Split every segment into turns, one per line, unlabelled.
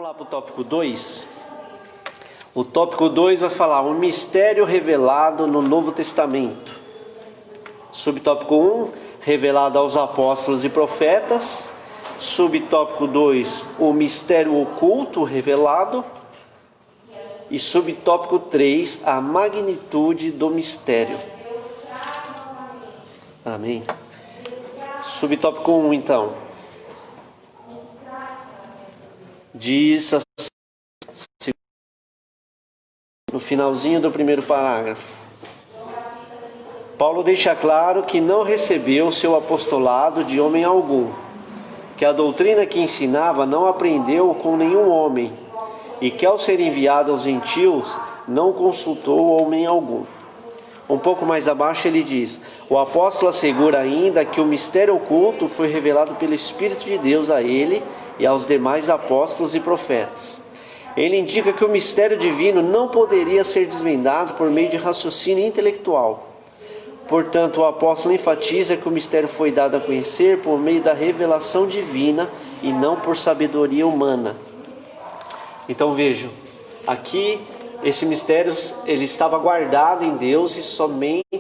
lá para o tópico 2. O tópico 2 vai falar um mistério revelado no Novo Testamento. Subtópico 1, revelado aos apóstolos e profetas. Subtópico 2, o mistério oculto revelado. E subtópico 3, a magnitude do mistério. Amém. Subtópico 1, então. Diz assim, no finalzinho do primeiro parágrafo. Paulo deixa claro que não recebeu seu apostolado de homem algum, que a doutrina que ensinava não aprendeu com nenhum homem, e que ao ser enviado aos gentios não consultou homem algum. Um pouco mais abaixo ele diz: o apóstolo assegura ainda que o mistério oculto foi revelado pelo Espírito de Deus a ele e aos demais apóstolos e profetas. Ele indica que o mistério divino não poderia ser desvendado por meio de raciocínio intelectual. Portanto, o apóstolo enfatiza que o mistério foi dado a conhecer por meio da revelação divina e não por sabedoria humana. Então vejam, aqui esse mistério ele estava guardado em Deus e somente,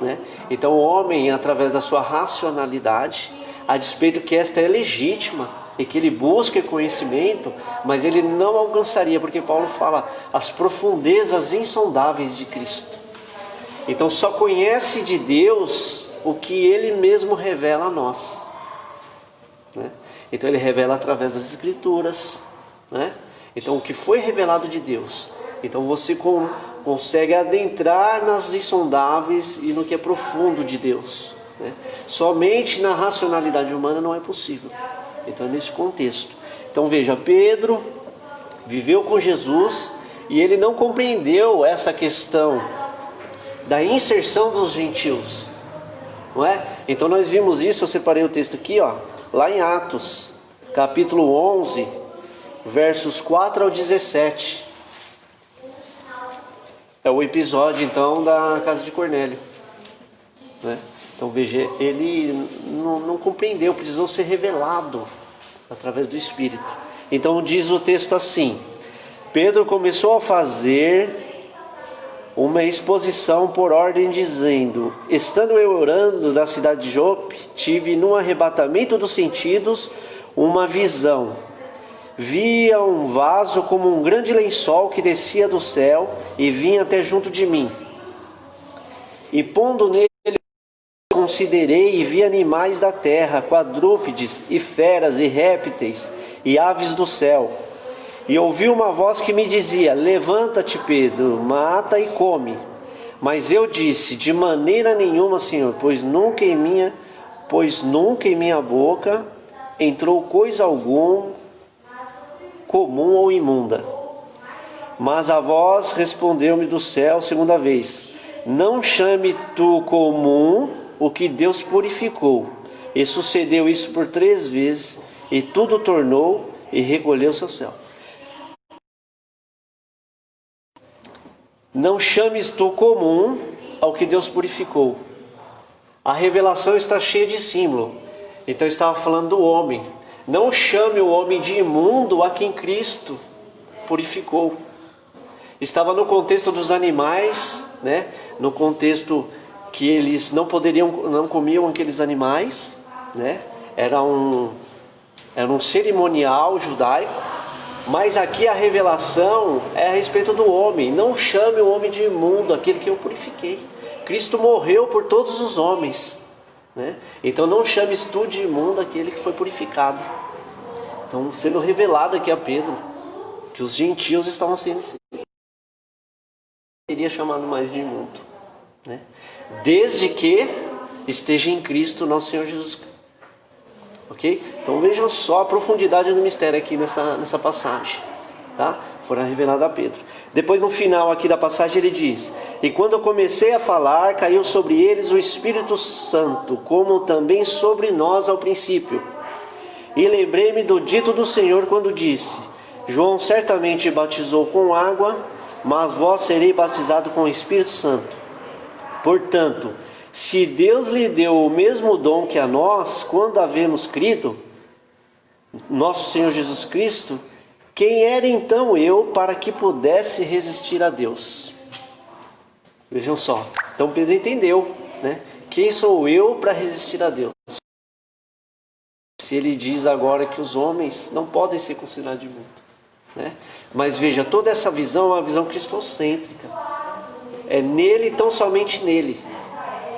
né? Então o homem, através da sua racionalidade, a despeito que esta é legítima e que ele busca conhecimento, mas ele não alcançaria, porque Paulo fala as profundezas insondáveis de Cristo. Então só conhece de Deus o que ele mesmo revela a nós, né? Então ele revela através das Escrituras, né? Então o que foi revelado de Deus, então você consegue adentrar nas insondáveis e no que é profundo de Deus, né? Somente na racionalidade humana não é possível. Então é nesse contexto. Então veja, Pedro viveu com Jesus e ele não compreendeu essa questão da inserção dos gentios, não é? Então nós vimos isso, eu separei o texto aqui, ó, lá em Atos, capítulo 11, versos 4 ao 17. É o episódio então da casa de Cornélio, né? Então veja, ele não compreendeu, precisou ser revelado através do Espírito. Então diz o texto assim: Pedro começou a fazer uma exposição por ordem, dizendo: estando eu orando na cidade de Jope, tive num arrebatamento dos sentidos uma visão. Via um vaso como um grande lençol que descia do céu e vinha até junto de mim. E pondo nele, considerei e vi animais da terra, quadrúpedes e feras e répteis e aves do céu. E ouvi uma voz que me dizia: levanta-te, Pedro, mata e come. Mas eu disse: de maneira nenhuma, Senhor, pois nunca em minha boca entrou coisa alguma comum ou imunda. Mas a voz respondeu-me do céu segunda vez: não chame tu comum o que Deus purificou. E sucedeu isso por 3 vezes, e tudo tornou e recolheu-se ao céu. Não chames tu comum ao que Deus purificou. A revelação está cheia de símbolo. Então estava falando do homem. Não chame o homem de imundo a quem Cristo purificou. Estava no contexto dos animais, né? No contexto que eles não comiam aqueles animais, né? Era um cerimonial judaico. Mas aqui a revelação é a respeito do homem. Não chame o homem de imundo, aquele que eu purifiquei. Cristo morreu por todos os homens, né? Então não chames tu de imundo aquele que foi purificado. Então sendo revelado aqui a Pedro que os gentios estavam sendo, seria chamado mais de imundo, né? Desde que esteja em Cristo nosso Senhor Jesus Cristo. Ok? Então vejam só a profundidade do mistério aqui nessa passagem, tá? Foram revelados a Pedro. Depois no final aqui da passagem ele diz: e quando eu comecei a falar, caiu sobre eles o Espírito Santo, como também sobre nós ao princípio. E lembrei-me do dito do Senhor quando disse: João certamente batizou com água, mas vós sereis batizados com o Espírito Santo. Portanto, se Deus lhe deu o mesmo dom que a nós, quando havemos crido, nosso Senhor Jesus Cristo, quem era então eu para que pudesse resistir a Deus? Vejam só. Então Pedro entendeu, né? Quem sou eu para resistir a Deus? Se ele diz agora que os homens não podem ser considerados imundos, né? Mas veja, toda essa visão é uma visão cristocêntrica. É nele, tão somente nele,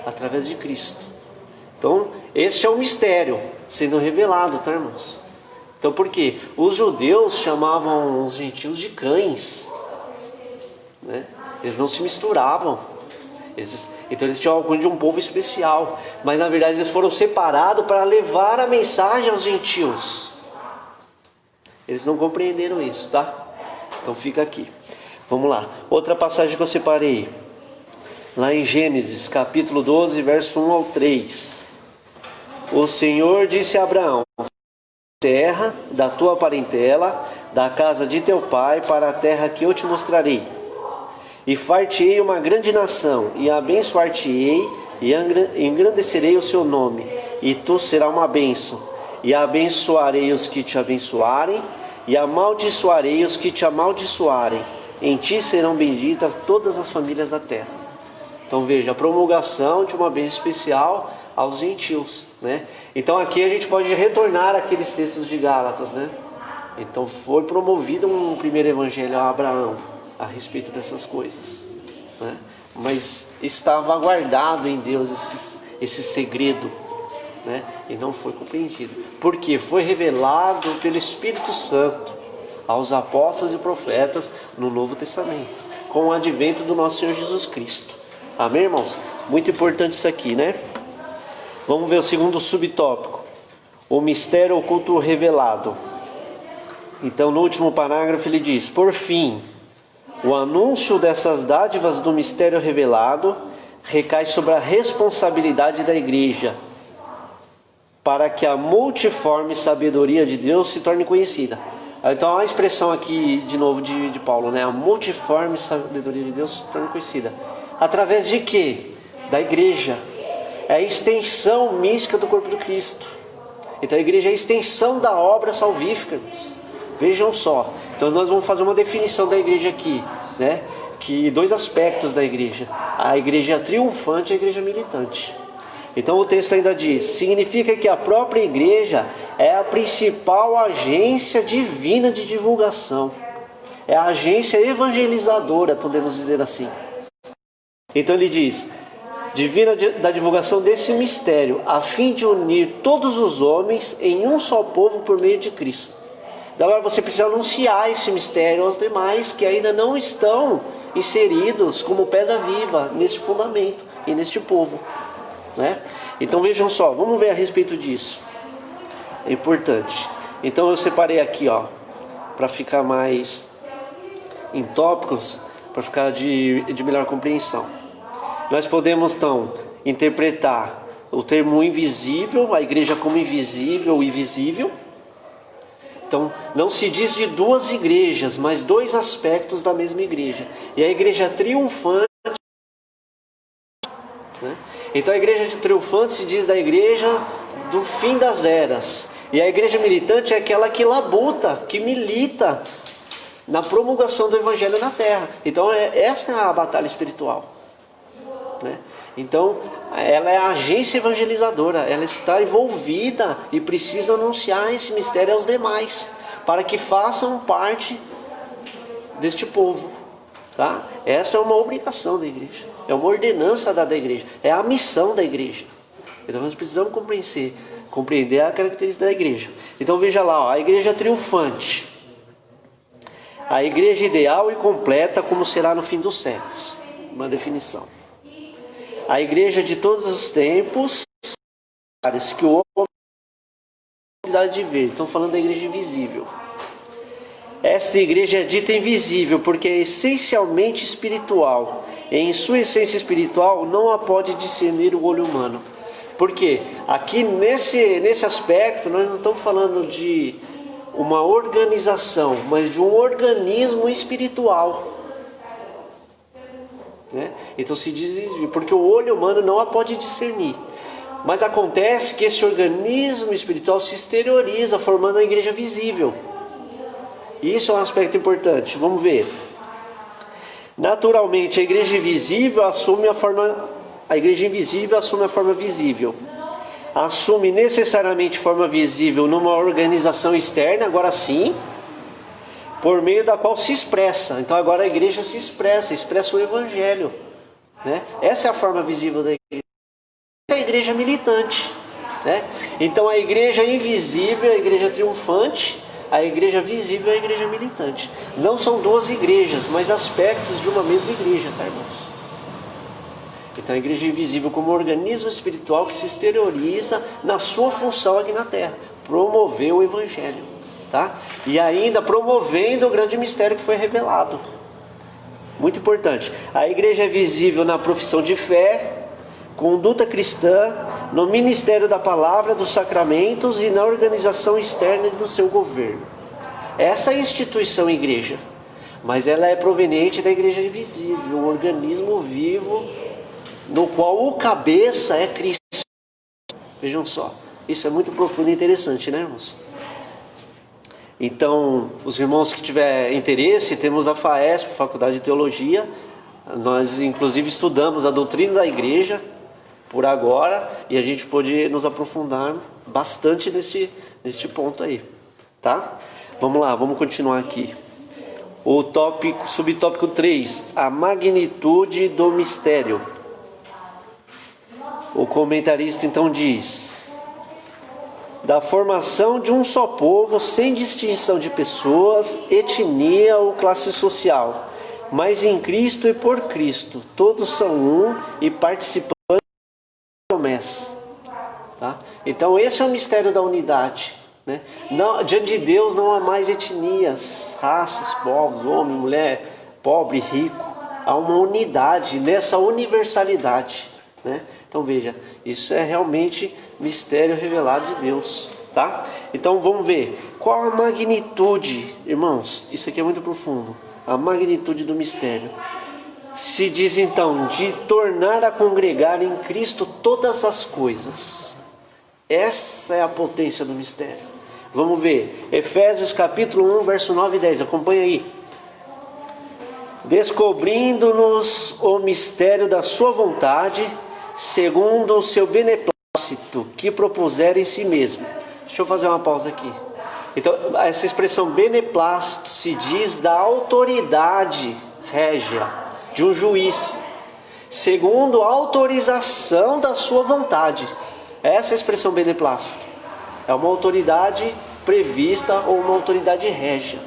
através de Cristo. Então, este é o mistério sendo revelado, tá, irmãos? Então, por quê? Os judeus chamavam os gentios de cães, né? Eles não se misturavam. Então eles tinham algo de um povo especial. Mas na verdade eles foram separados para levar a mensagem aos gentios. Eles não compreenderam isso, tá? Então fica aqui. Vamos lá. Outra passagem que eu separei. Lá em Gênesis, capítulo 12, verso 1 ao 3. O Senhor disse a Abraão: terra da tua parentela, da casa de teu pai, para a terra que eu te mostrarei. E far-te-ei uma grande nação, e abençoar-te-ei, e engrandecerei o seu nome, e tu serás uma bênção. E abençoarei os que te abençoarem, e amaldiçoarei os que te amaldiçoarem. Em ti serão benditas todas as famílias da terra. Então veja, a promulgação de uma bênção especial aos gentios, né? Então aqui a gente pode retornar àqueles textos de Gálatas, né? Então foi promovido um primeiro evangelho a Abraão a respeito dessas coisas, né? Mas estava guardado em Deus esse segredo, né? E não foi compreendido, porque foi revelado pelo Espírito Santo aos apóstolos e profetas no Novo Testamento, com o advento do nosso Senhor Jesus Cristo. Amém, irmãos? Muito importante isso aqui, né? Vamos ver o segundo subtópico, o mistério oculto revelado. Então no último parágrafo ele diz: por fim, o anúncio dessas dádivas do mistério revelado recai sobre a responsabilidade da igreja, para que a multiforme sabedoria de Deus se torne conhecida. Então, a expressão aqui, de novo, de Paulo, né? A multiforme sabedoria de Deus se torne conhecida. Através de quê? Da igreja. É a extensão mística do corpo do Cristo. Então, a igreja é a extensão da obra salvífica, irmãos. Vejam só. Então nós vamos fazer uma definição da igreja aqui, né? Que dois aspectos da igreja: a igreja triunfante e a igreja militante. Então o texto ainda diz: significa que a própria igreja é a principal agência divina de divulgação. É a agência evangelizadora, podemos dizer assim. Então ele diz: divina da divulgação desse mistério, a fim de unir todos os homens em um só povo por meio de Cristo. Agora você precisa anunciar esse mistério aos demais que ainda não estão inseridos como pedra viva neste fundamento e neste povo, né? Então vejam só, vamos ver a respeito disso. É importante. Então eu separei aqui, ó, para ficar mais em tópicos, para ficar de melhor compreensão. Nós podemos então interpretar o termo invisível, a igreja como invisível e visível. Então, não se diz de duas igrejas, mas dois aspectos da mesma igreja. E a igreja triunfante, né? Então a igreja triunfante se diz da igreja do fim das eras. E a igreja militante é aquela que labuta, que milita na promulgação do evangelho na terra. Então essa é a batalha espiritual, né? Então ela é a agência evangelizadora, ela está envolvida e precisa anunciar esse mistério aos demais, para que façam parte deste povo, tá? Essa é uma obrigação da igreja, é uma ordenança da igreja, é a missão da igreja. Então nós precisamos compreender a característica da igreja. Então veja lá, ó, a igreja triunfante, a igreja ideal e completa, como será no fim dos séculos. Uma definição: a igreja de todos os tempos, que o homem tem a oportunidade de ver. Estão falando da igreja invisível. Esta igreja é dita invisível porque é essencialmente espiritual. E em sua essência espiritual não a pode discernir o olho humano. Por quê? Aqui nesse aspecto nós não estamos falando de uma organização, mas de um organismo espiritual, né? Então se diz porque o olho humano não a pode discernir. Mas acontece que esse organismo espiritual se exterioriza, formando a igreja visível. Isso é um aspecto importante. Vamos ver. Naturalmente, a igreja invisível assume a forma visível. Assume necessariamente forma visível numa organização externa, agora sim, por meio da qual se expressa. Então agora a igreja se expressa o evangelho, né? Essa é a forma visível da igreja. Essa é a igreja militante, né? Então a igreja invisível é a igreja triunfante, a igreja visível é a igreja militante. Não são duas igrejas, mas aspectos de uma mesma igreja, tá, irmãos? Então a igreja invisível como organismo espiritual que se exterioriza na sua função aqui na terra, promover o evangelho, tá? E ainda promovendo o grande mistério que foi revelado. Muito importante. A igreja é visível na profissão de fé, conduta cristã, no ministério da palavra, dos sacramentos e na organização externa do seu governo. Essa é a instituição igreja, mas ela é proveniente da igreja invisível, um organismo vivo no qual o cabeça é Cristo. Vejam só, isso é muito profundo e interessante, né, irmãos? Então, os irmãos que tiverem interesse, temos a FAESP, Faculdade de Teologia. Nós, inclusive, estudamos a doutrina da igreja por agora, e a gente pode nos aprofundar bastante neste ponto aí, tá? Vamos lá, vamos continuar aqui. O subtópico 3, a magnitude do mistério. O comentarista então diz: da formação de um só povo, sem distinção de pessoas, etnia ou classe social, mas em Cristo e por Cristo, todos são um e participantes da promessa. Tá? Então esse é o mistério da unidade, né? Não, diante de Deus não há mais etnias, raças, povos, homem, mulher, pobre, rico. Há uma unidade nessa universalidade, né? Então veja, isso é realmente mistério revelado de Deus, tá? Então vamos ver, qual a magnitude, irmãos, isso aqui é muito profundo, a magnitude do mistério. Se diz então, de tornar a congregar em Cristo todas as coisas. Essa é a potência do mistério. Vamos ver, Efésios capítulo 1, verso 9 e 10, acompanha aí. Descobrindo-nos o mistério da sua vontade, segundo o seu beneplácito que propuser em si mesmo. Deixa eu fazer uma pausa aqui. Então, essa expressão beneplácito se diz da autoridade régia de um juiz, segundo a autorização da sua vontade. Essa é a expressão beneplácito. É uma autoridade prevista ou uma autoridade régia,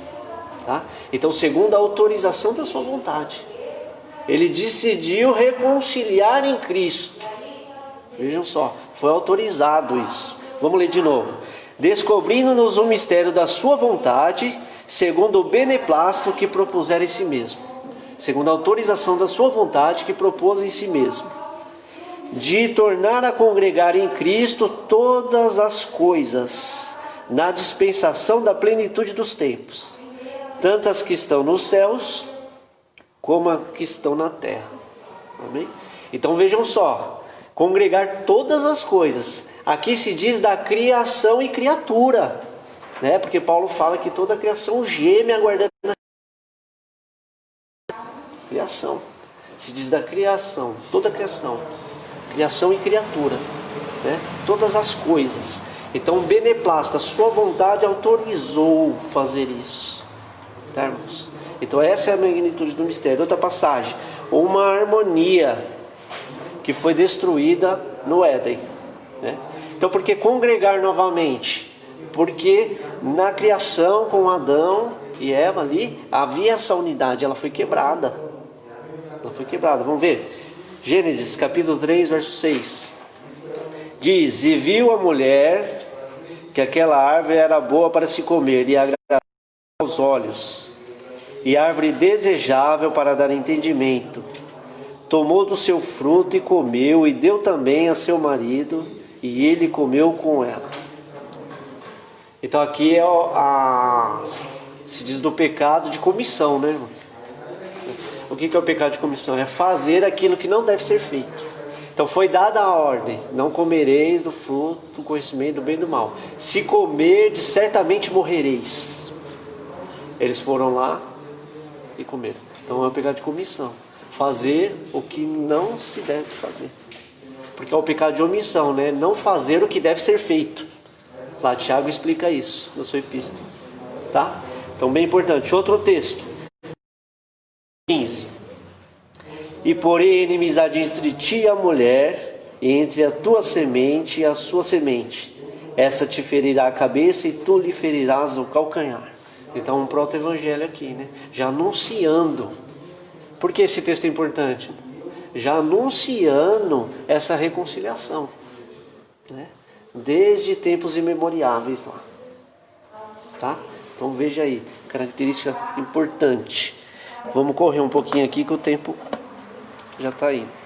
tá? Então, segundo a autorização da sua vontade, ele decidiu reconciliar em Cristo. Vejam só, foi autorizado isso. Vamos ler de novo. Descobrindo-nos o mistério da sua vontade, segundo o beneplácito que propuser em si mesmo. Segundo a autorização da sua vontade que propôs em si mesmo. De tornar a congregar em Cristo todas as coisas, na dispensação da plenitude dos tempos, tanto as que estão nos céus, como as que estão na terra. Amém? Então vejam só, congregar todas as coisas. Aqui se diz da criação e criatura, né? Porque Paulo fala que toda a criação geme aguardando a criação. Se diz da criação, toda a criação. Criação e criatura, né? Todas as coisas. Então o beneplácito, a sua vontade autorizou fazer isso, tá, irmãos? Então essa é a magnitude do mistério. Outra passagem, uma harmonia que foi destruída no Éden, né? Então por que congregar novamente? Porque na criação com Adão e Eva ali havia essa unidade, ela foi quebrada. Ela foi quebrada, vamos ver. Gênesis capítulo 3, verso 6. Diz: e viu a mulher que aquela árvore era boa para se comer e agradável aos olhos, e árvore desejável para dar entendimento. Tomou do seu fruto e comeu, e deu também a seu marido, e ele comeu com ela. Então aqui é se diz do pecado de comissão, né, irmão? O que é o pecado de comissão? É fazer aquilo que não deve ser feito. Então foi dada a ordem: não comereis do fruto do conhecimento do bem e do mal. Se comerdes, certamente morrereis. Eles foram lá e comeram. Então é o pecado de comissão. Fazer o que não se deve fazer. Porque é o pecado de omissão, né? Não fazer o que deve ser feito. Lá Tiago explica isso na sua epístola. Tá? Então bem importante. Outro texto. 15. E porém inimizade entre ti e a mulher, e entre a tua semente e a sua semente. Essa te ferirá a cabeça e tu lhe ferirás o calcanhar. Então um proto-evangelho aqui, né? Já anunciando. Por que esse texto é importante? Já anunciando essa reconciliação, né? Desde tempos imemoriáveis lá. Tá? Então veja aí, característica importante. Vamos correr um pouquinho aqui que o tempo já está indo.